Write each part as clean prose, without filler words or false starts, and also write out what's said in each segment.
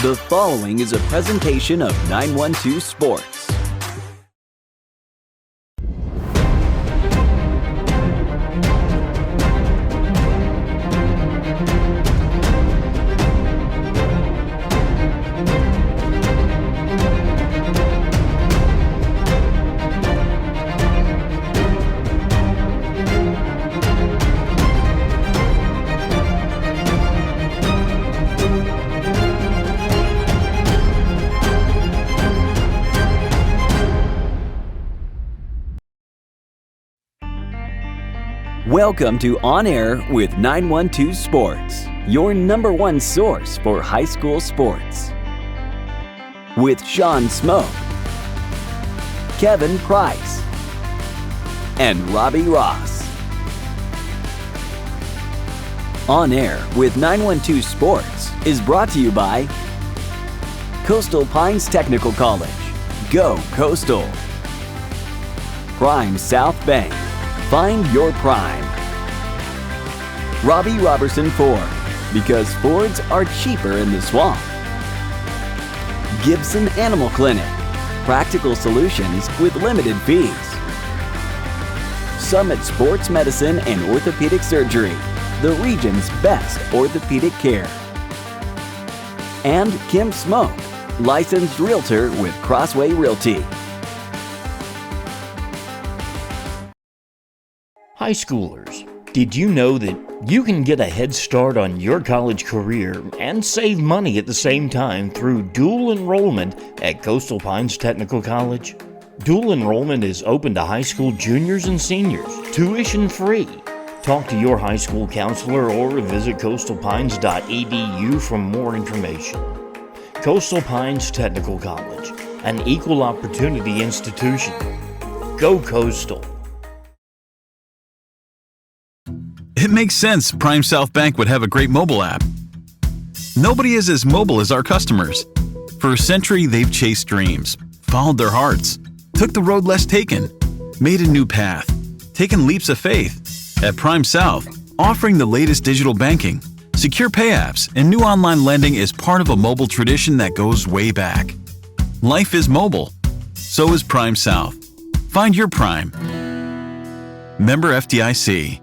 The following is a presentation of 912 Sports. Welcome to On Air with 912 Sports, your number one source for high school sports. With Sean Smoke, Kevin Price, and Robbie Ross. On Air with 912 Sports is brought to you by Coastal Pines Technical College. Go Coastal. Prime South Bank. Find your prime. Robbie Robertson Ford, because Fords are cheaper in the swamp. Gibson Animal Clinic, practical solutions with limited fees. Summit Sports Medicine and Orthopedic Surgery, the region's best orthopedic care. And Kim Smoke, licensed realtor with Crossway Realty. High schoolers, did you know that you can get a head start on your college career and save money at the same time through dual enrollment at Coastal Pines Technical College? Dual enrollment is open to high school juniors and seniors, tuition free. Talk to your high school counselor or visit coastalpines.edu for more information. Coastal Pines Technical College, an equal opportunity institution. Go Coastal. It makes sense Prime South Bank would have a great mobile app. Nobody is as mobile as our customers. For a century, they've chased dreams, followed their hearts, took the road less taken, made a new path, taken leaps of faith. At Prime South, offering the latest digital banking, secure pay apps, and new online lending is part of a mobile tradition that goes way back. Life is mobile. So is Prime South. Find your Prime. Member FDIC.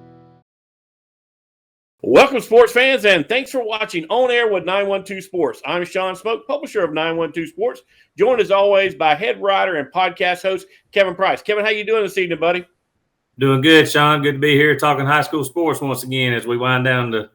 Welcome, sports fans, and thanks for watching On Air with 912 Sports. I'm Sean Smoke, publisher of 912 Sports, joined as always by head writer and podcast host Kevin Price. Kevin, how you doing this evening, buddy? Doing good, Sean. Good to be here talking high school sports once again as we wind down the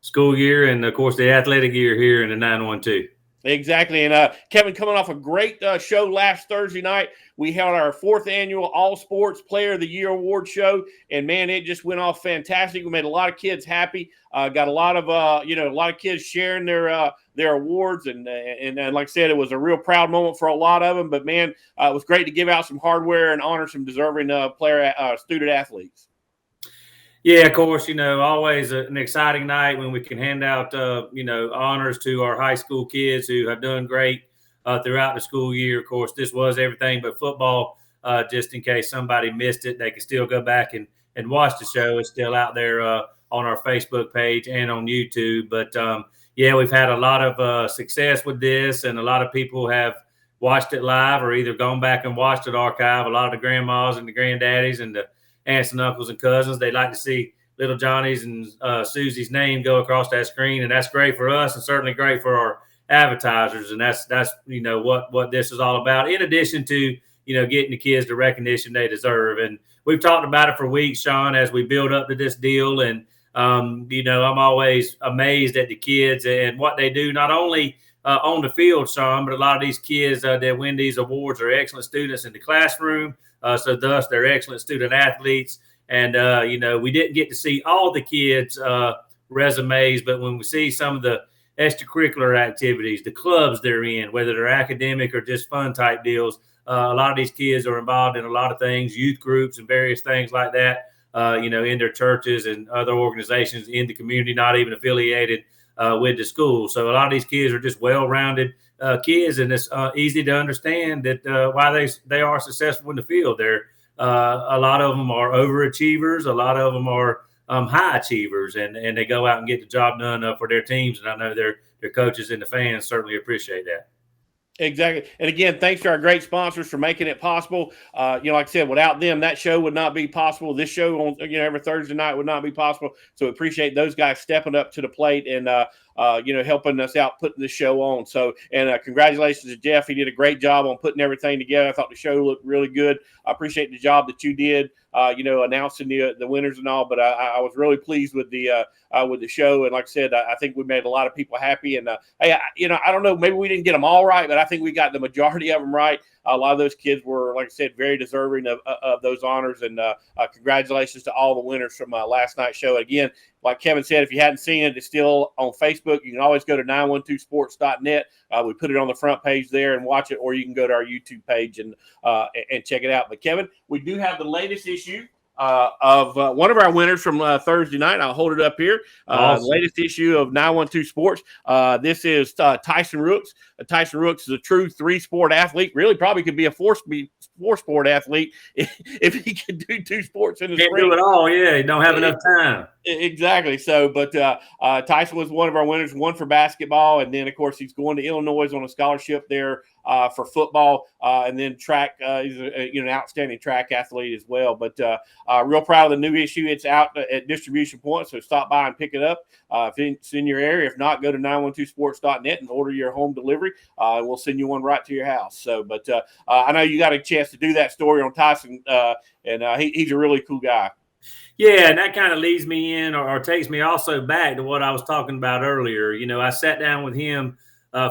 school year and, of course, the athletic year here in the 912. Exactly. And Kevin, coming off a great show last Thursday night, we held our 4th annual All Sports Player of the Year award show. And man, it just went off fantastic. We made a lot of kids happy. Got a lot of, a lot of kids sharing their awards. And like I said, it was a real proud moment for a lot of them. But man, it was great to give out some hardware and honor some deserving student athletes. Yeah, of course, always an exciting night when we can hand out, honors to our high school kids who have done great throughout the school year. Of course, this was everything but football. Just in case somebody missed it, they can still go back and watch the show. It's still out there on our Facebook page and on YouTube. But, we've had a lot of success with this, and a lot of people have watched it live or either gone back and watched it archive. A lot of the grandmas and the granddaddies and the aunts and uncles and cousins, they like to see little Johnny's and Susie's name go across that screen, and that's great for us and certainly great for our advertisers. And that's what this is all about, in addition to getting the kids the recognition they deserve. And we've talked about it for weeks, Sean, as we build up to this deal. And I'm always amazed at the kids and what they do, not only on the field, Sean, but a lot of these kids that win these awards are excellent students in the classroom. So thus they're excellent student athletes. And, we didn't get to see all the kids' resumes, but when we see some of the extracurricular activities, the clubs they're in, whether they're academic or just fun type deals, a lot of these kids are involved in a lot of things, youth groups and various things like that, in their churches and other organizations in the community, not even affiliated with the school. So a lot of these kids are just well-rounded kids, and it's easy to understand that why they are successful in the field. They're a lot of them are overachievers, a lot of them are high achievers, and they go out and get the job done for their teams. And I know they're their coaches and the fans certainly appreciate that. Exactly. And again, thanks to our great sponsors for making it possible. Like I said, without them, that show would not be possible. This show on, every Thursday night would not be possible. So we appreciate those guys stepping up to the plate and, helping us out, putting the show on. So, and congratulations to Jeff. He did a great job on putting everything together. I thought the show looked really good. I appreciate the job that you did, announcing the winners and all, but I was really pleased with the show. And like I said, I think we made a lot of people happy. And, hey, I don't know, maybe we didn't get them all right, but I think we got the majority of them right. A lot of those kids were, like I said, very deserving of those honors. And congratulations to all the winners from last night's show. Again, like Kevin said, if you hadn't seen it, it's still on Facebook. You can always go to 912sports.net. We put it on the front page there and watch it, or you can go to our YouTube page and check it out. But Kevin, we do have the latest issue of one of our winners from Thursday night. I'll hold it up here. Awesome. The latest issue of 912 Sports. This is Tyson Rooks. Tyson Rooks is a true 3-sport athlete. Really probably could be a 4-sport athlete if he could do 2 sports in the Can't spring. do it all. Yeah, you don't have enough time. Exactly. So, but Tyson was one of our winners, one for basketball. And then, of course, he's going to Illinois on a scholarship there for football. And then track, he's an outstanding track athlete as well. But real proud of the new issue. It's out at distribution points, so stop by and pick it up if it's in your area. If not, go to 912sports.net and order your home delivery. And we'll send you one right to your house. So, but I know you got a chance to do that story on Tyson, and he's a really cool guy. Yeah, and that kind of leads me in or takes me also back to what I was talking about earlier. I sat down with him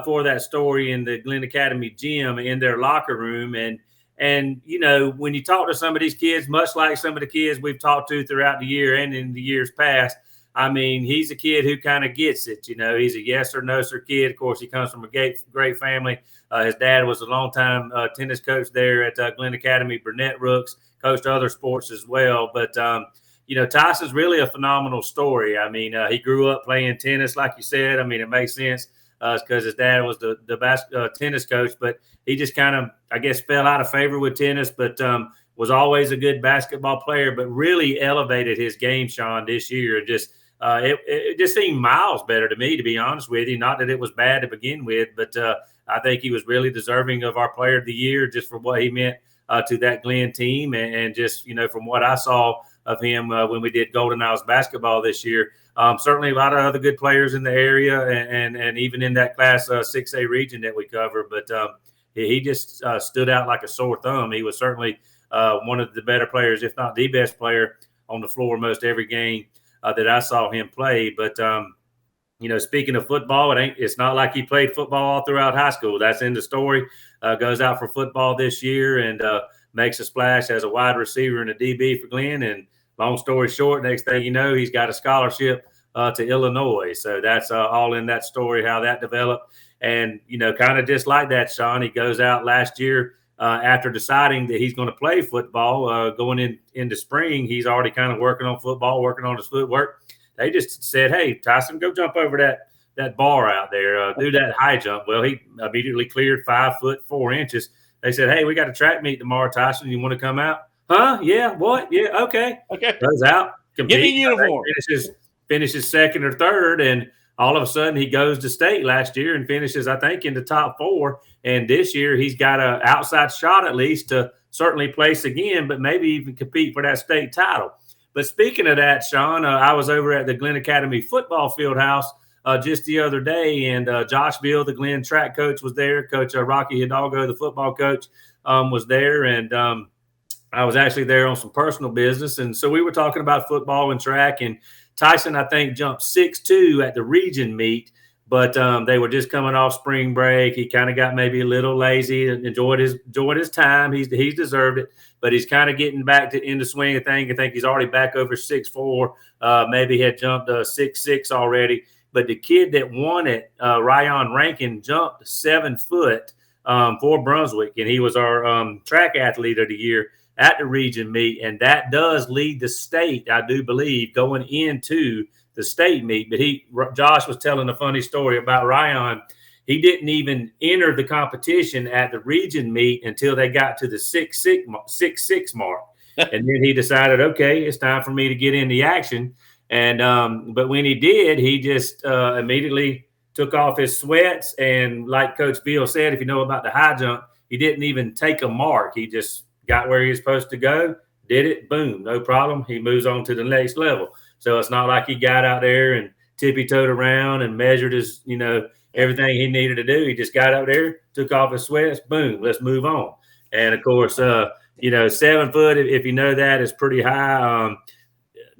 for that story in the Glenn Academy gym in their locker room. And when you talk to some of these kids, much like some of the kids we've talked to throughout the year and in the years past, I mean, he's a kid who kind of gets it. He's a yes or no sir kid. Of course, he comes from a great family. His dad was a longtime tennis coach there at Glenn Academy. Burnett Rooks coached other sports as well. But, Tyson's really a phenomenal story. I mean, he grew up playing tennis, like you said. I mean, it makes sense because his dad was the tennis coach. But he just kind of, I guess, fell out of favor with tennis, but was always a good basketball player, but really elevated his game, Sean, this year. It just seemed miles better to me, to be honest with you. Not that it was bad to begin with, but I think he was really deserving of our player of the year just for what he meant to that Glenn team. And just, from what I saw of him when we did Golden Isles basketball this year. Certainly a lot of other good players in the area and even in that Class 6A region that we cover. But he just stood out like a sore thumb. He was certainly one of the better players, if not the best player on the floor most every game that I saw him play. But, speaking of football, it's not like he played football all throughout high school. That's in the story. Goes out for football this year and makes a splash as a wide receiver and a DB for Glenn. And long story short, next thing you know, he's got a scholarship to Illinois. So that's all in that story, how that developed. And, kind of just like that, Sean, he goes out last year after deciding that he's going to play football going into spring. He's already kind of working on football, working on his footwork. They just said, hey, Tyson, go jump over that bar out there, do that high jump. Well, he immediately cleared 5'4". They said, hey, we got a track meet tomorrow, Tyson. You want to come out? Huh? Yeah. What? Yeah. Okay. Goes out, competes. Give me uniform. Finishes second or third, and all of a sudden he goes to state last year and finishes, I think, in the top 4. And this year he's got an outside shot at least to certainly place again, but maybe even compete for that state title. But speaking of that, Sean, I was over at the Glenn Academy football field house just the other day, and Josh Bill, the Glenn track coach, was there. Coach Rocky Hidalgo, the football coach, was there, and I was actually there on some personal business. And so we were talking about football and track, and Tyson, I think, jumped 6'2" at the region meet, but they were just coming off spring break. He kind of got maybe a little lazy and enjoyed his time. He's deserved it, but he's kind of getting back in the swing of things. I think he's already back over 6'4", maybe had jumped 6'6" already. But the kid that won it, Ryan Rankin, jumped 7 foot for Brunswick, and he was our track athlete of the year at the region meet, and that does lead the state, I do believe, going into the state meet. But Josh was telling a funny story about Ryan. He didn't even enter the competition at the region meet until they got to the 6'6" mark. And then he decided, okay, it's time for me to get in the action. And but when he did, he just immediately took off his sweats, and like Coach Beal said, if you know about the high jump, he didn't even take a mark. He just got where he was supposed to go, did it, boom, no problem. He moves on to the next level. So it's not like he got out there and tippy-toed around and measured his, everything he needed to do. He just got out there, took off his sweats, boom, let's move on. And of course, 7 foot, if you know that, is pretty high.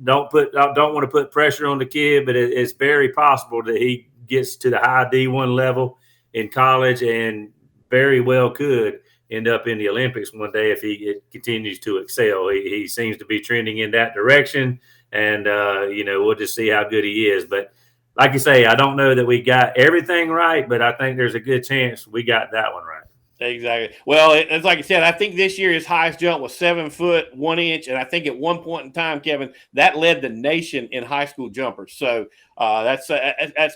Don't want to put pressure on the kid, but it's very possible that he gets to the high D1 level in college and very well could end up in the Olympics one day if he continues to excel. He seems to be trending in that direction, and we'll just see how good he is. But like you say, I don't know that we got everything right, but I think there's a good chance we got that one right. Exactly. Well, it's like I said, I think this year his highest jump was 7 foot 1 inch, and I think at one point in time, Kevin, that led the nation in high school jumpers. So that's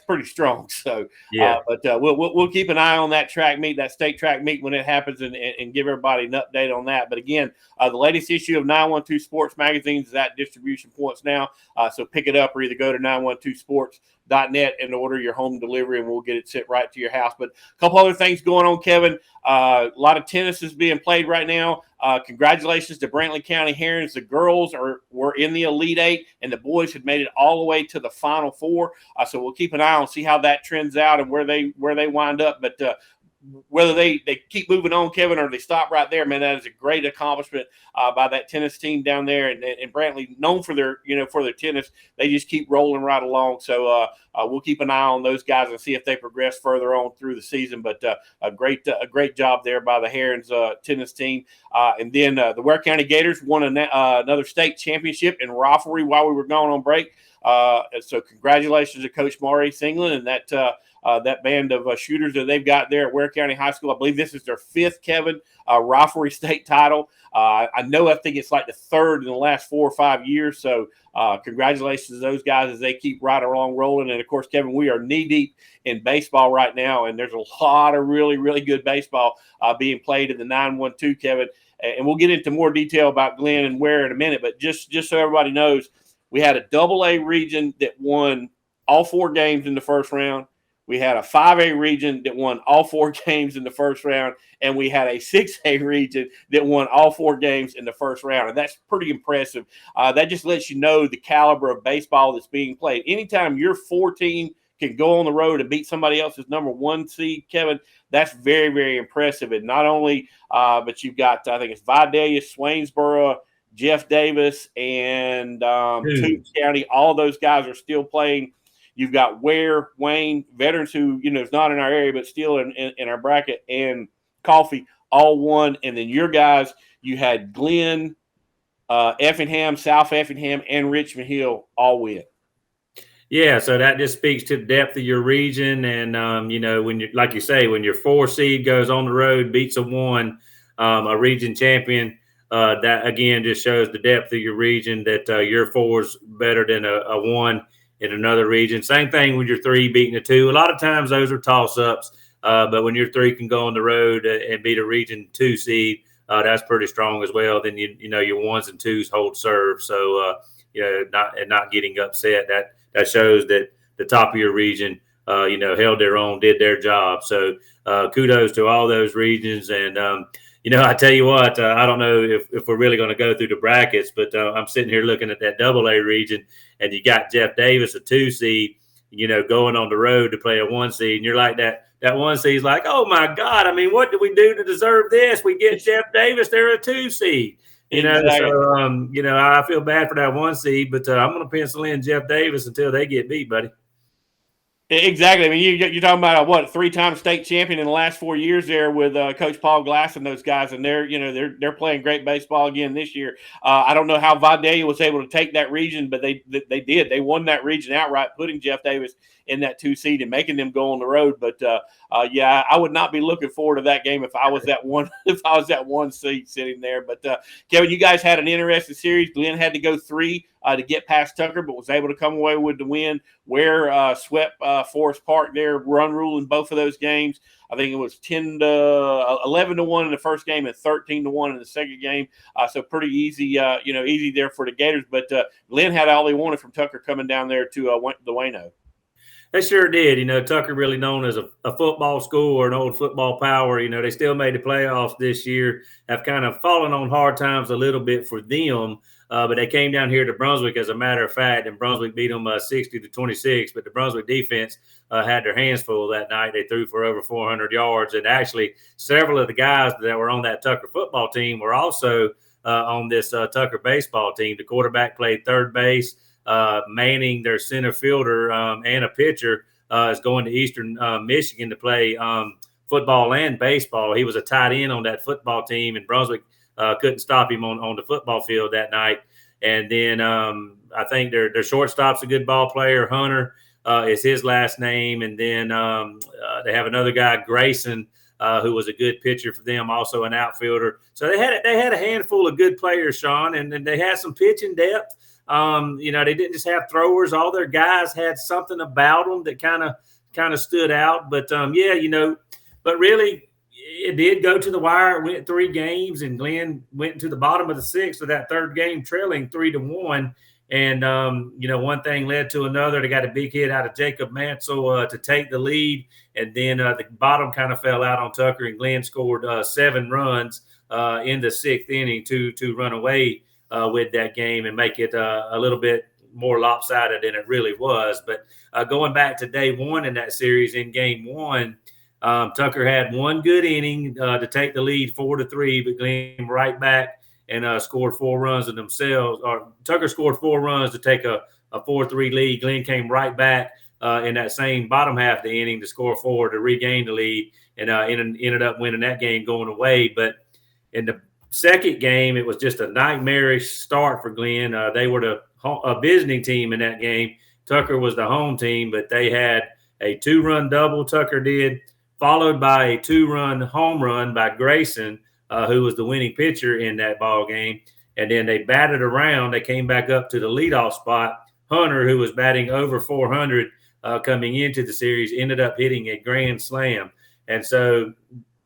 pretty strong. So yeah, but we'll keep an eye on that track meet, that state track meet when it happens, and give everybody an update on that. But again, the latest issue of 912 Sports Magazine is at distribution points now. So pick it up or either go to 912sports.net and order your home delivery, and we'll get it sent right to your house. But a couple other things going on, Kevin. A lot of tennis is being played right now. Congratulations to Brantley County Herons. The girls were in the Elite Eight, and the boys had made it all the way to the Final Four. So we'll keep an eye on, see how that trends out and where they wind up. But whether they keep moving on, Kevin, or they stop right there, man, that is a great accomplishment by that tennis team down there. And Brantley, known for their tennis, they just keep rolling right along. So we'll keep an eye on those guys and see if they progress further on through the season. But a great job there by the Herons tennis team. And then the Ware County Gators won another state championship in riflery while we were going on break. So congratulations to Coach Maury Singland and that band of shooters that they've got there at Ware County High School. I believe this is their 5th, Kevin, riflery state title. I think it's like the 3rd in the last 4 or 5 years. So congratulations to those guys as they keep right along rolling. And, of course, Kevin, we are knee-deep in baseball right now, and there's a lot of really, really good baseball being played in the 912, Kevin. And we'll get into more detail about Glenn and Ware in a minute. But just so everybody knows, we had a AA region that won all 4 games in the first round. We had a 5A region that won all 4 games in the first round, and we had a 6A region that won all 4 games in the first round. And that's pretty impressive. That just lets you know the caliber of baseball that's being played. Anytime your 4 team can go on the road and beat somebody else's number 1 seed, Kevin, that's very, very impressive. And not only, but you've got, I think it's Vidalia, Swainsboro, Jeff Davis, and Toombs County. All those guys are still playing. You've got Ware, Wayne, veterans who, is not in our area, but still in our bracket, and Coffee, all won. And then your guys, you had Glenn, Effingham, South Effingham, and Richmond Hill all win. Yeah, so that just speaks to the depth of your region. And, when you, like you say, when your 4 seed goes on the road, beats a region champion, that, again, just shows the depth of your region, that your 4's better than a 1 in another region. Same thing with your 3 beating a 2. A lot of times those are toss-ups, but when your 3 can go on the road and beat a region 2 seed, that's pretty strong as well. Then your 1s and 2s hold serve. So not getting upset. That shows that the top of your region held their own, did their job. So kudos to all those regions. And I tell you what, I don't know if we're really going to go through the brackets, but I'm sitting here looking at that AA region, and you got Jeff Davis, a 2 seed, going on the road to play a 1 seed. And you're like that 1 seed is like, oh my God, I mean, what do we do to deserve this? We get Jeff Davis, they're a 2 seed. Exactly. So, I feel bad for that 1 seed, but I'm going to pencil in Jeff Davis until they get beat, buddy. Exactly. I mean, you're talking about a 3-time state champion in the last 4 years there with Coach Paul Glass and those guys, and they're playing great baseball again this year. I don't know how Vidalia was able to take that region, but they did. They won that region outright, putting Jeff Davis in that 2 seed and making them go on the road. But I would not be looking forward to that game if I was that 1 seed sitting there. But Kevin, you guys had an interesting series. Glenn had to go 3 to get past Tucker, but was able to come away with the win. Ware swept Forest Park there, run rule in both of those games. I think it was 11-1 in the first game and 13-1 in the second game. So pretty easy, easy there for the Gators. But Glenn had all they wanted from Tucker coming down there to the Wayno. They sure did. Tucker really known as a football school or an old football power. They still made the playoffs this year, have kind of fallen on hard times a little bit for them. But they came down here to Brunswick, as a matter of fact, and Brunswick beat them 60-26. But the Brunswick defense had their hands full that night. They threw for over 400 yards. And actually, several of the guys that were on that Tucker football team were also on this Tucker baseball team. The quarterback played third base. Manning, their center fielder, and a pitcher, is going to Eastern Michigan to play football and baseball. He was a tight end on that football team, and Brunswick couldn't stop him on the football field that night. And then I think their shortstop's a good ball player. Hunter is his last name. And then they have another guy, Grayson, who was a good pitcher for them, also an outfielder. So they had a handful of good players, Sean, and they had some pitching depth. They didn't just have throwers. All their guys had something about them that kind of stood out. But but really it did go to the wire. It went 3 games, and Glenn went to the bottom of the 6th of that third game, trailing 3-1. And one thing led to another. They got a big hit out of Jacob Mansell to take the lead, and then the bottom kind of fell out on Tucker, and Glenn scored 7 runs in the 6th inning to run away with that game and make it a little bit more lopsided than it really was. But going back to day 1 in that series, in game 1, Tucker had 1 good inning to take the lead 4-3, but Glenn came right back and scored 4 runs in themselves. Or Tucker scored 4 runs to take a 4-3 lead. Glenn came right back in that same bottom half of the inning to score 4 to regain the lead, and ended up winning that game going away. But in the second game, it was just a nightmarish start for Glenn. They were a visiting team in that game. Tucker was the home team, but they had a 2-run double, Tucker did, followed by a 2-run home run by Grayson, who was the winning pitcher in that ball game. And then they batted around. They came back up to the leadoff spot. Hunter, who was batting over 400 coming into the series, ended up hitting a grand slam. And so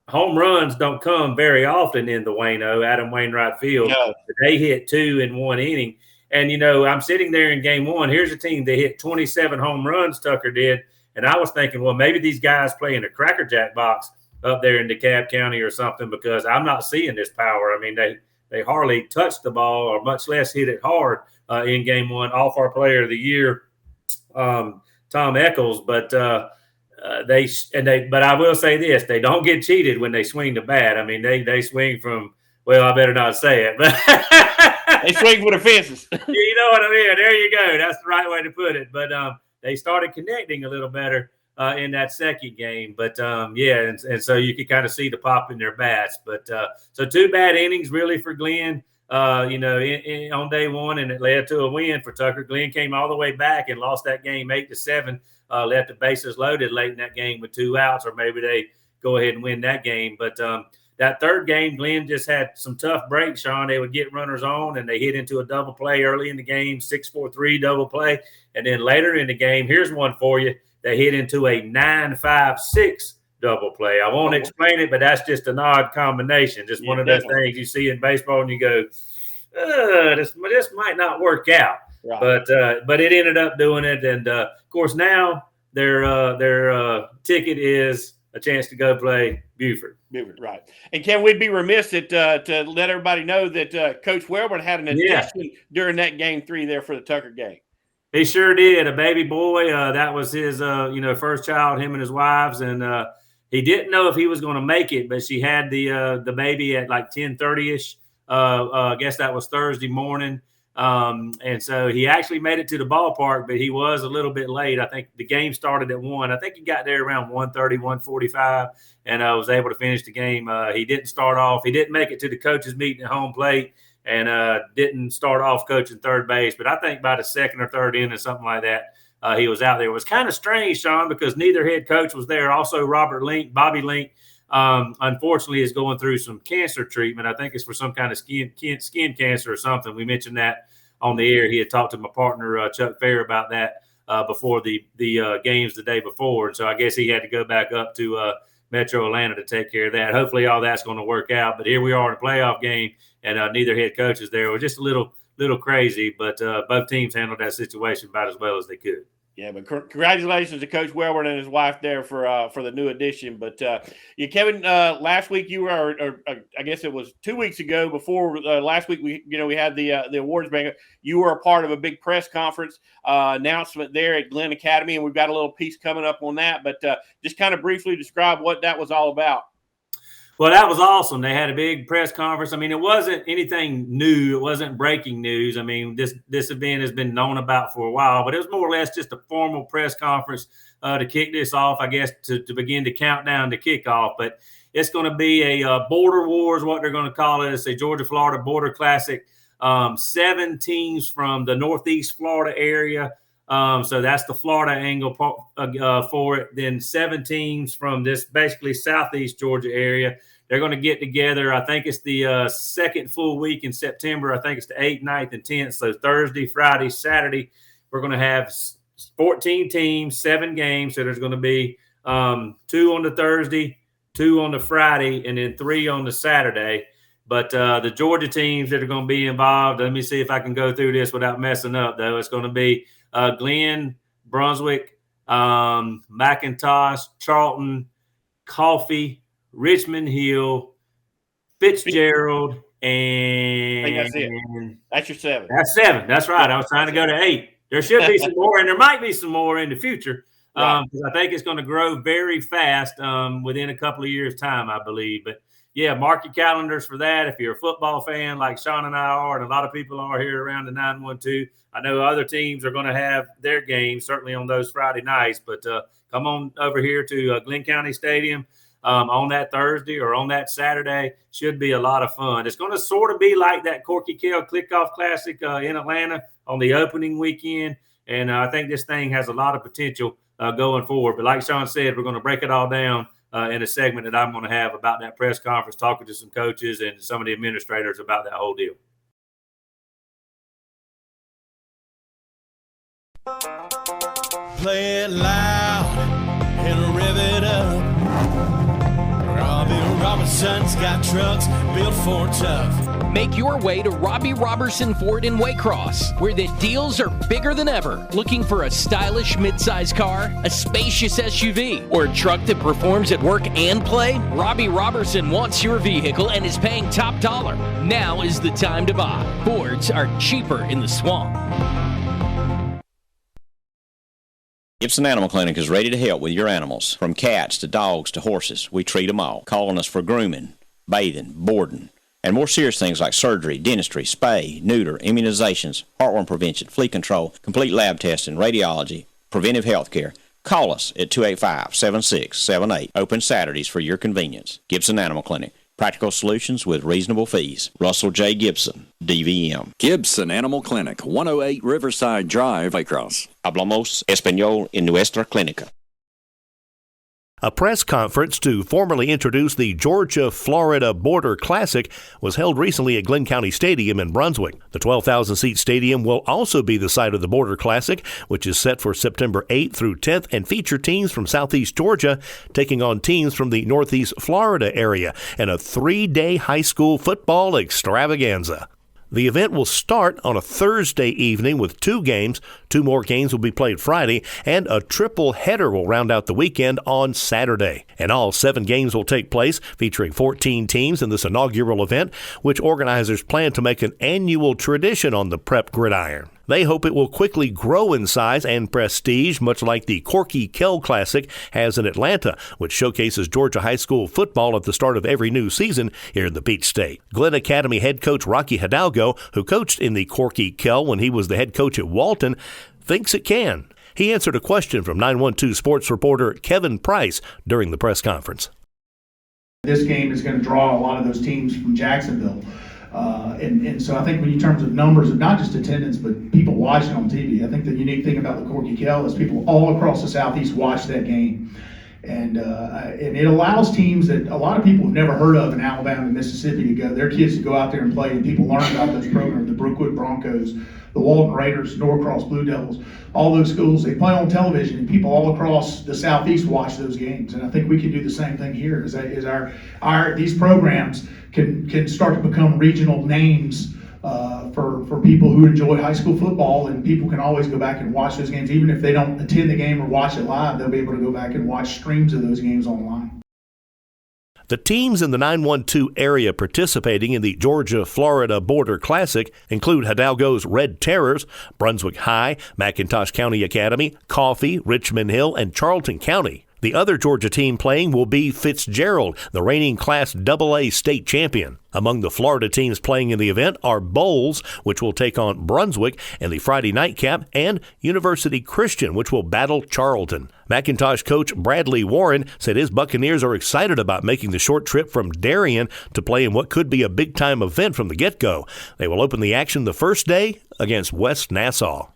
home runs don't come very often in the Adam Wainwright Field. No. They hit 2 in 1 inning. And, I'm sitting there in game 1. Here's a team that hit 27 home runs, Tucker did. And I was thinking, well, maybe these guys play in a Cracker Jack box up there in DeKalb County or something, because I'm not seeing this power. I mean, they hardly touched the ball, or much less hit it hard in game 1 off our player of the year, Tom Eccles. But but I will say this, they don't get cheated when they swing the bat. I mean, they swing from, well, I better not say it, but they swing for the fences. You know what I mean? There you go. That's the right way to put it. But they started connecting a little better in that second game. But and so you could kind of see the pop in their bats. But so 2 bad innings really for Glenn, on day 1, and it led to a win for Tucker. Glenn came all the way back and lost that game 8-7, left the bases loaded late in that game with 2 outs, or maybe they go ahead and win that game. But that third game, Glenn just had some tough breaks, Sean. They would get runners on, and they hit into a double play early in the game, 6-4-3 double play. And then later in the game, here's one for you. They hit into a 9-5-6 double play. I won't explain it, but that's just an odd combination. Just one of those things you see in baseball, and you go, this might not work out. Right. But it ended up doing it. And, of course, now their ticket is a chance to go play Buford. Right. And Ken, we'd be remiss to let everybody know that Coach Welborn had an addition during that game 3 there for the Tucker game. He sure did. A baby boy. That was his, first child, him and his wives. And he didn't know if he was going to make it, but she had the baby at like 10:30-ish. I guess that was Thursday morning. And so he actually made it to the ballpark, but he was a little bit late. I think the game started at 1. I think he got there around 1:30, 1:45, and was able to finish the game. He didn't start off. He didn't make it to the coaches meeting at home plate, and didn't start off coaching third base. But I think by the second or third inning, something like that, he was out there. It was kind of strange, Sean, because neither head coach was there. Also, Bobby Link, unfortunately, is going through some cancer treatment. I think it's for some kind of skin cancer or something. We mentioned that on the air. He had talked to my partner, Chuck Fair, about that before the games the day before. And so I guess he had to go back up to Metro Atlanta to take care of that. Hopefully all that's going to work out. But here we are in a playoff game, and neither head coach is there. It was just a little crazy, but both teams handled that situation about as well as they could. Yeah, but congratulations to Coach Welborn and his wife there for the new addition. But Kevin, last week you were, or I guess it was 2 weeks ago. Before last week, we had the awards banquet. You were a part of a big press conference announcement there at Glenn Academy, and we've got a little piece coming up on that. But just kind of briefly describe what that was all about. Well, that was awesome. They had a big press conference. I mean, it wasn't anything new. It wasn't breaking news. I mean, this event has been known about for a while, but it was more or less just a formal press conference to kick this off, I guess, to begin to count down to kickoff. But it's going to be a Border Wars, what they're going to call it. It's a Georgia-Florida Border Classic. 7 teams from the Northeast Florida area. So that's the Florida angle for it. Then 7 teams from this basically Southeast Georgia area. They're going to get together. I think it's the second full week in September. I think it's the 8th, 9th, and 10th. So Thursday, Friday, Saturday, we're going to have 14 teams, 7 games. So there's going to be 2 on the Thursday, 2 on the Friday, and then 3 on the Saturday. But the Georgia teams that are going to be involved, let me see if I can go through this without messing up, though. It's going to be Glenn, Brunswick, McIntosh, Charlton, Coffee, Richmond Hill, Fitzgerald, and I think that's it. That's your 7. That's 7. That's right. I was trying to go to 8. There should be some more, and there might be some more in the future. Right. I think it's going to grow very fast within a couple of years' time, I believe. But yeah, mark your calendars for that. If you're a football fan like Sean and I are, and a lot of people are here around the 912, I know other teams are going to have their games, certainly on those Friday nights. But come on over here to Glenn County Stadium on that Thursday or on that Saturday. Should be a lot of fun. It's going to sort of be like that Corky Kell Kickoff Classic in Atlanta on the opening weekend. And I think this thing has a lot of potential going forward. But like Sean said, we're going to break it all down in a segment that I'm going to have about that press conference, talking to some coaches and some of the administrators about that whole deal. Play it loud and rev it up. Robbie Robinson's got trucks built for tough. Make your way to Robbie Robertson Ford in Waycross, where the deals are bigger than ever. Looking for a stylish midsize car, a spacious SUV, or a truck that performs at work and play? Robbie Robertson wants your vehicle and is paying top dollar. Now is the time to buy. Fords are cheaper in the swamp. Gibson Animal Clinic is ready to help with your animals. From cats to dogs to horses, we treat them all. Call on us for grooming, bathing, boarding, and more serious things like surgery, dentistry, spay, neuter, immunizations, heartworm prevention, flea control, complete lab testing, radiology, preventive health care. Call us at 285-7678. Open Saturdays for your convenience. Gibson Animal Clinic. Practical solutions with reasonable fees. Russell J. Gibson, DVM. Gibson Animal Clinic, 108 Riverside Drive, Waycross. Hablamos español en nuestra clínica. A press conference to formally introduce the Georgia-Florida Border Classic was held recently at Glenn County Stadium in Brunswick. The 12,000-seat stadium will also be the site of the Border Classic, which is set for September 8th through 10th and feature teams from Southeast Georgia taking on teams from the Northeast Florida area in a 3-day high school football extravaganza. The event will start on a Thursday evening with 2 games. 2 more games will be played Friday, and a triple header will round out the weekend on Saturday. In all, 7 games will take place, featuring 14 teams in this inaugural event, which organizers plan to make an annual tradition on the Prep Gridiron. They hope it will quickly grow in size and prestige, much like the Corky Kell Classic has in Atlanta, which showcases Georgia high school football at the start of every new season here in the Peach State. Glenn Academy head coach Rocky Hidalgo, who coached in the Corky Kell when he was the head coach at Walton, thinks it can. He answered a question from 912 sports reporter Kevin Price during the press conference. This game is going to draw a lot of those teams from Jacksonville. And so I think in terms of numbers of not just attendance, but people watching on TV, I think the unique thing about the Corky Kell is people all across the Southeast watch that game. And it allows teams that a lot of people have never heard of in Alabama and Mississippi to go, their kids to go out there and play, and people learn about those programs, the Brookwood Broncos, the Walton Raiders, Norcross Blue Devils, all those schools, they play on television, and people all across the Southeast watch those games. And I think we can do the same thing here, is these programs can start to become regional names for people who enjoy high school football, and people can always go back and watch those games. Even if they don't attend the game or watch it live, they'll be able to go back and watch streams of those games online. The teams in the 912 area participating in the Georgia-Florida Border Classic include Hidalgo's Red Terrors, Brunswick High, McIntosh County Academy, Coffee, Richmond Hill, and Charlton County. The other Georgia team playing will be Fitzgerald, the reigning Class AA state champion. Among the Florida teams playing in the event are Bowles, which will take on Brunswick in the Friday nightcap, and University Christian, which will battle Charlton. McIntosh coach Bradley Warren said his Buccaneers are excited about making the short trip from Darien to play in what could be a big-time event from the get-go. They will open the action the first day against West Nassau.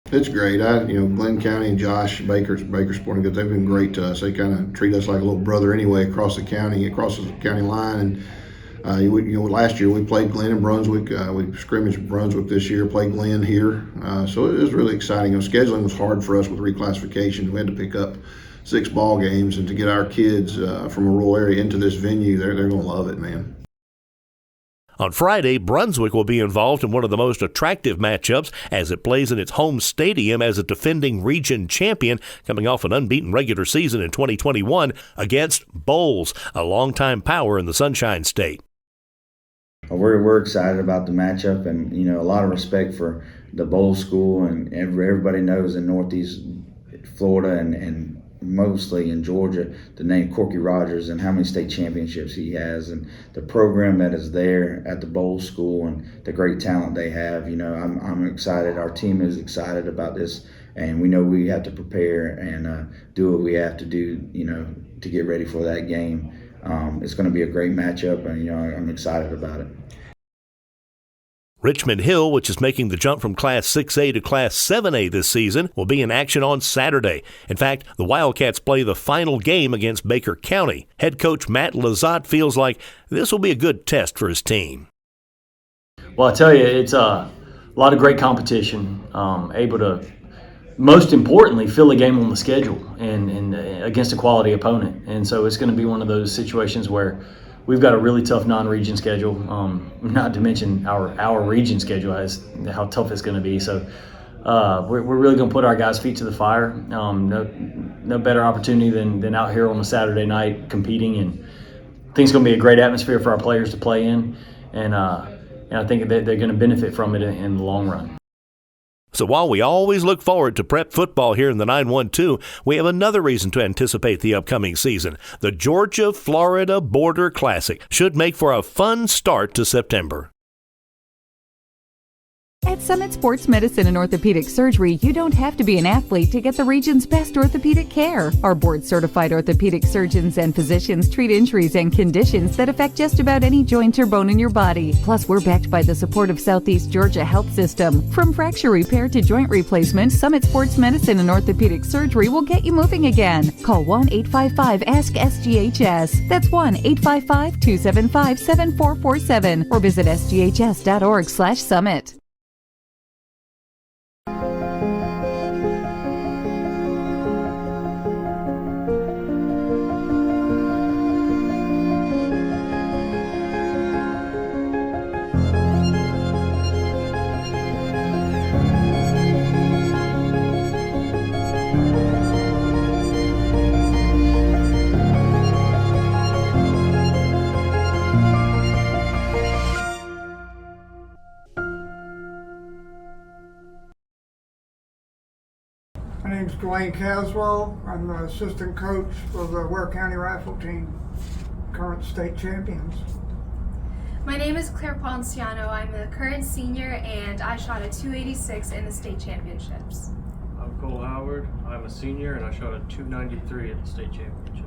It's great. Glenn County and Josh Baker Sporting Goods, they've been great to us. They kind of treat us like a little brother anyway across the county line. And last year we played Glenn in Brunswick. We scrimmaged Brunswick this year, played Glenn here. So it was really exciting. Scheduling was hard for us with reclassification. We had to pick up 6 ball games, and to get our kids from a rural area into this venue, they're going to love it, man. On Friday, Brunswick will be involved in one of the most attractive matchups as it plays in its home stadium as a defending region champion, coming off an unbeaten regular season in 2021 against Bowles, a longtime power in the Sunshine State. We're excited about the matchup, and a lot of respect for the Bowles school, and everybody knows in Northeast Florida and mostly in Georgia the name Corky Rogers and how many state championships he has, and the program that is there at the Bowles school and the great talent they have. I'm excited. Our team is excited about this, and we know we have to prepare and do what we have to do, to get ready for that game. It's going to be a great matchup, and I'm excited about it. Richmond Hill, which is making the jump from Class 6A to Class 7A this season, will be in action on Saturday. In fact, the Wildcats play the final game against Baker County. Head coach Matt Lazat feels like this will be a good test for his team. Well, I tell you, it's a lot of great competition, able to, most importantly, fill a game on the schedule and against a quality opponent. And so it's going to be one of those situations where we've got a really tough non-region schedule, not to mention our region schedule has how tough it's going to be. So we're really going to put our guys' feet to the fire. No better opportunity than out here on a Saturday night competing, and I think it's going to be a great atmosphere for our players to play in, and I think that they're going to benefit from it in the long run. So while we always look forward to prep football here in the 912, we have another reason to anticipate the upcoming season. The Georgia-Florida Border Classic should make for a fun start to September. At Summit Sports Medicine and Orthopedic Surgery, you don't have to be an athlete to get the region's best orthopedic care. Our board-certified orthopedic surgeons and physicians treat injuries and conditions that affect just about any joint or bone in your body. Plus, we're backed by the support of Southeast Georgia Health System. From fracture repair to joint replacement, Summit Sports Medicine and Orthopedic Surgery will get you moving again. Call 1-855-ASK-SGHS. That's 1-855-275-7447 or visit sghs.org/summit. My name's Dwayne Caswell. I'm the assistant coach for the Ware County Rifle Team, current state champions. My name is Claire Ponciano. I'm the current senior and I shot a 286 in the state championships. I'm Cole Howard. I'm a senior and I shot a 293 at the state championship.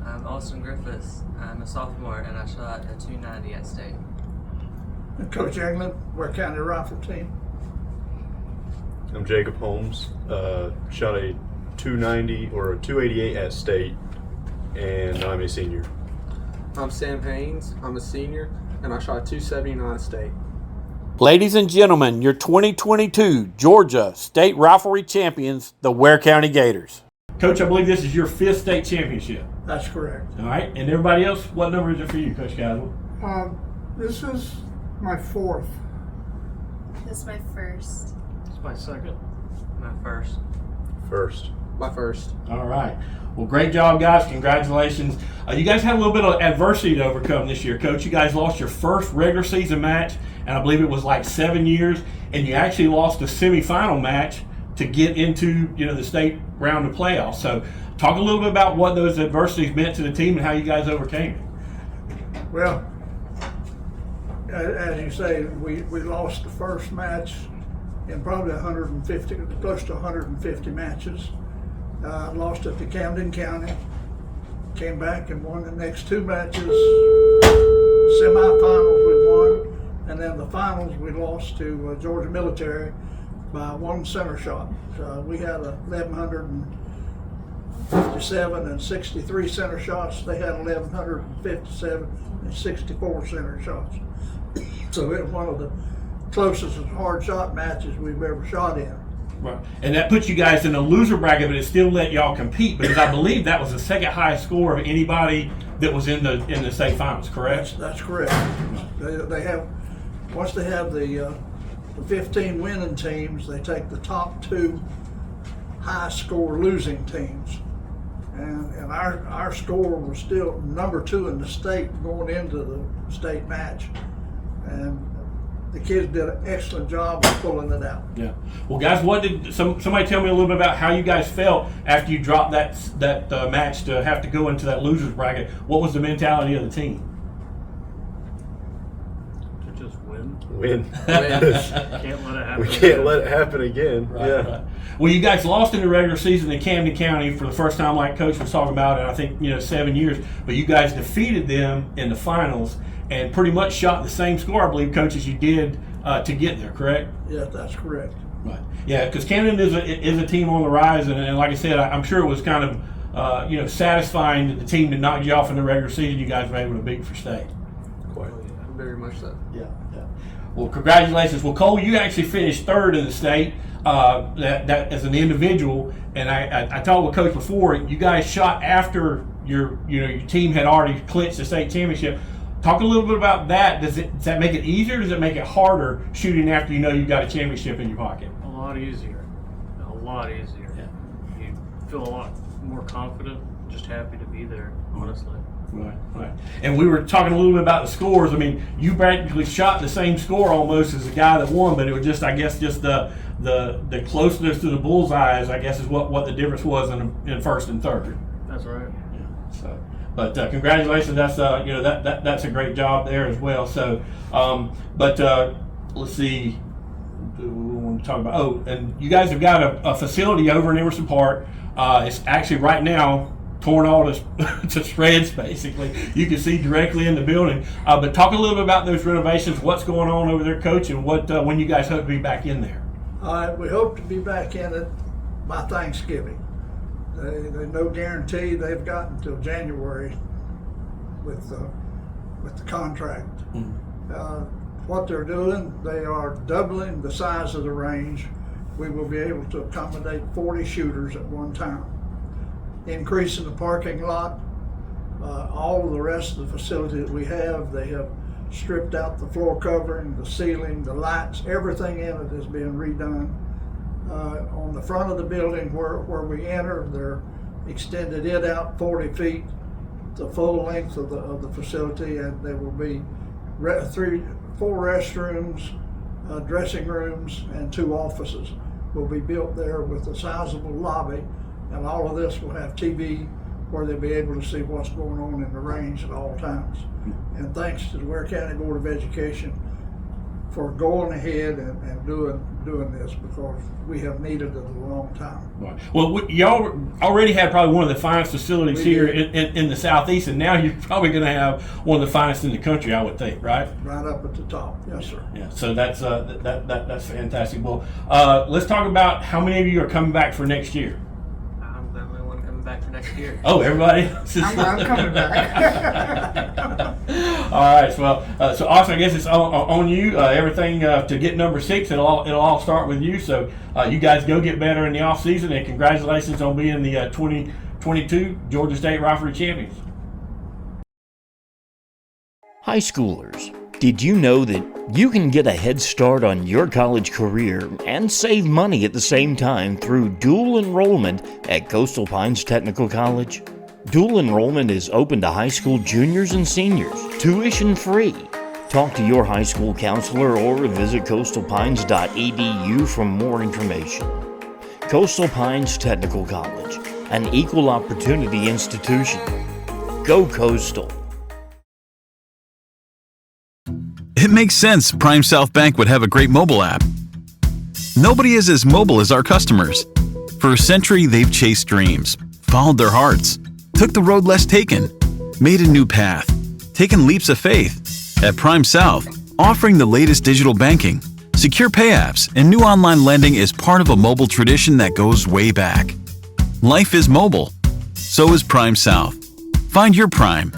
I'm Austin Griffiths. I'm a sophomore and I shot a 290 at state. I'm Coach Eglin, Ware County Rifle Team. I'm Jacob Holmes, shot a 290 or a 288 at state, and I'm a senior. I'm Sam Haynes, I'm a senior, and I shot a 279 at state. Ladies and gentlemen, your 2022 Georgia State Riflery Champions, the Ware County Gators. Coach, I believe this is your 5th state championship. That's correct. All right, and everybody else, what number is it for you, Coach Caswell? This is My fourth. This is my first. It's my second. My first. First. My first. All right. Well, great job, guys. Congratulations. You guys had a little bit of adversity to overcome this year, Coach. You guys lost your first regular season match, and I believe it was like 7 years, and you actually lost a semifinal match to get into the state round of playoffs. So talk a little bit about what those adversities meant to the team and how you guys overcame it. Well, as you say, we lost the first match in probably 150, close to 150 matches. Lost it to Camden County. Came back and won the next two matches. Semifinals we won, and then the finals we lost to Georgia Military by one center shot. We had 1,157 and 63 center shots. They had 1,157 and 64 center shots. So it was one of the closest hard shot matches we've ever shot in. Right. And that puts you guys in a loser bracket, but it still let y'all compete because I believe that was the second highest score of anybody that was in the state finals, correct? That's correct. They have, once they have the 15 winning teams, they take the top two high score losing teams. And our score was still number 2 in the state going into the state match. And the kids did an excellent job of pulling it out. Yeah. Well, guys, what did somebody tell me a little bit about how you guys felt after you dropped that match to have to go into that losers bracket? What was the mentality of the team? To just win. Win. Can't let it happen. We can't let it happen again. Right, yeah. Right. Well, you guys lost in the regular season in Camden County for the first time, like Coach was talking about, in I think 7 years. But you guys defeated them in the finals and pretty much shot the same score, I believe, Coach, as you did to get there, correct? Yeah, that's correct. Right. Yeah, because Camden is a team on the rise, and like I said, I'm sure it was kind of satisfying that the team that knocked you off in the regular season, you guys were able to beat for state. Quite. Very much so. Yeah. Well, congratulations. Well, Cole, you actually finished third in the state that as an individual, and I talked with Coach before. You guys shot after your team had already clinched the state championship. Talk a little bit about that. Does that make it easier? Or does it make it harder shooting after you've got a championship in your pocket? A lot easier. A lot easier. Yeah. You feel a lot more confident. Just happy to be there, honestly. Right. And we were talking a little bit about the scores. I mean, you practically shot the same score almost as the guy that won, but it was just the closeness to the bullseyes, I guess, is what the difference was in first and third. That's right. Yeah. So. But congratulations, that's that's a great job there as well. So, let's see, what do we want to talk about? Oh, and you guys have got a facility over in Emerson Park. It's actually right now torn all to shreds, basically. You can see directly in the building. But talk a little bit about those renovations. What's going on over there, Coach, and when you guys hope to be back in there? We hope to be back in it by Thanksgiving. There's no guarantee. They've got until January with the contract. What they're doing, they are doubling the size of the range. We will be able to accommodate 40 shooters at one time. Increasing the parking lot. All of the rest of the facility that we have, they have stripped out the floor covering, the ceiling, the lights, everything in it is being redone. On the front of the building where we enter, they're extended it out 40 feet, the full length of the facility, and there will be 4 restrooms, dressing rooms, and 2 offices will be built there with a sizable lobby, and all of this will have TV where they'll be able to see what's going on in the range at all times. And thanks to the Ware County Board of Education for going ahead and doing this, because we have needed it a long time. Right. Well, y'all already had probably one of the finest facilities here in the Southeast, and now you're probably going to have one of the finest in the country, I would think, right? Right up at the top, yes, sir. Yeah. So that's fantastic. Well, let's talk about how many of you are coming back for next year. I'm the only one coming back for next year. Oh, everybody? I'm coming back. All right. So Austin, I guess it's on you. Everything to get number 6, it'll all start with you. So you guys go get better in the off season, and congratulations on being the 2022 Georgia State Riflery champions. High schoolers, Did you know that you can get a head start on your college career and save money at the same time through dual enrollment at Coastal Pines Technical College? Dual enrollment is open to high school juniors and seniors, tuition free. Talk to your high school counselor or visit coastalpines.edu for more information. Coastal Pines Technical College, an equal opportunity institution. Go Coastal. It makes sense Prime South Bank would have a great mobile app. Nobody is as mobile as our customers. For a century, they've chased dreams, followed their hearts, took the road less taken, made a new path, taken leaps of faith. At Prime South, offering the latest digital banking, secure pay apps, and new online lending is part of a mobile tradition that goes way back. Life is mobile. So is Prime South. Find your Prime.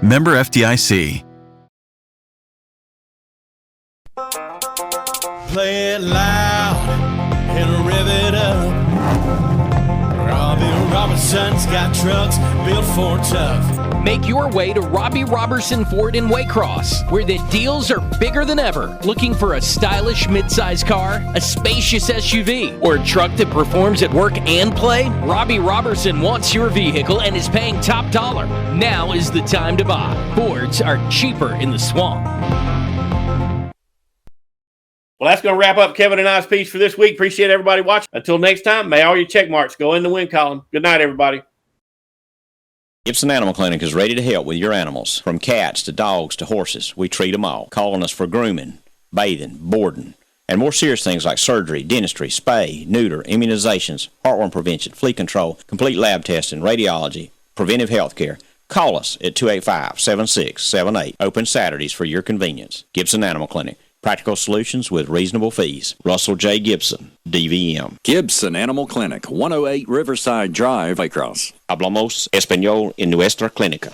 Member FDIC. Play it loud and rev it up. Robbie Robertson's got trucks built for tough. Make your way to Robbie Robertson Ford in Waycross, where the deals are bigger than ever. Looking for a stylish midsize car, a spacious SUV, or a truck that performs at work and play? Robbie Robertson wants your vehicle and is paying top dollar. Now is the time to buy. Fords are cheaper in the swamp. Well, that's going to wrap up Kevin and I's piece for this week. Appreciate everybody watching. Until next time, may all your check marks go in the win column. Good night, everybody. Gibson Animal Clinic is ready to help with your animals. From cats to dogs to horses, we treat them all. Call on us for grooming, bathing, boarding, and more serious things like surgery, dentistry, spay, neuter, immunizations, heartworm prevention, flea control, complete lab testing, radiology, preventive health care. Call us at 285-7678. Open Saturdays for your convenience. Gibson Animal Clinic. Practical solutions with reasonable fees. Russell J. Gibson, DVM. Gibson Animal Clinic, 108 Riverside Drive, Waycross. Hablamos español en nuestra clínica.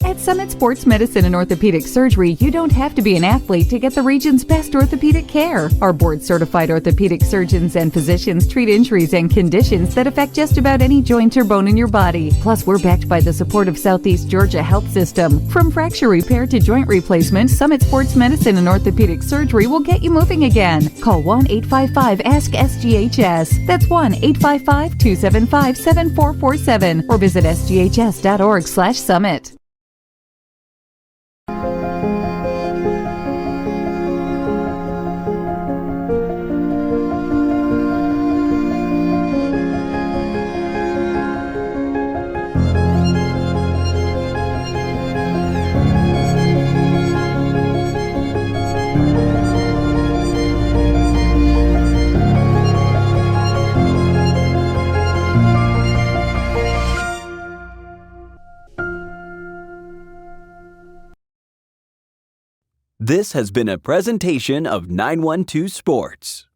At Summit Sports Medicine and Orthopedic Surgery, you don't have to be an athlete to get the region's best orthopedic care. Our board-certified orthopedic surgeons and physicians treat injuries and conditions that affect just about any joint or bone in your body. Plus, we're backed by the support of Southeast Georgia Health System. From fracture repair to joint replacement, Summit Sports Medicine and Orthopedic Surgery will get you moving again. Call 1-855-ASK-SGHS. That's 1-855-275-7447 or visit sghs.org/summit. This has been a presentation of 912 Sports.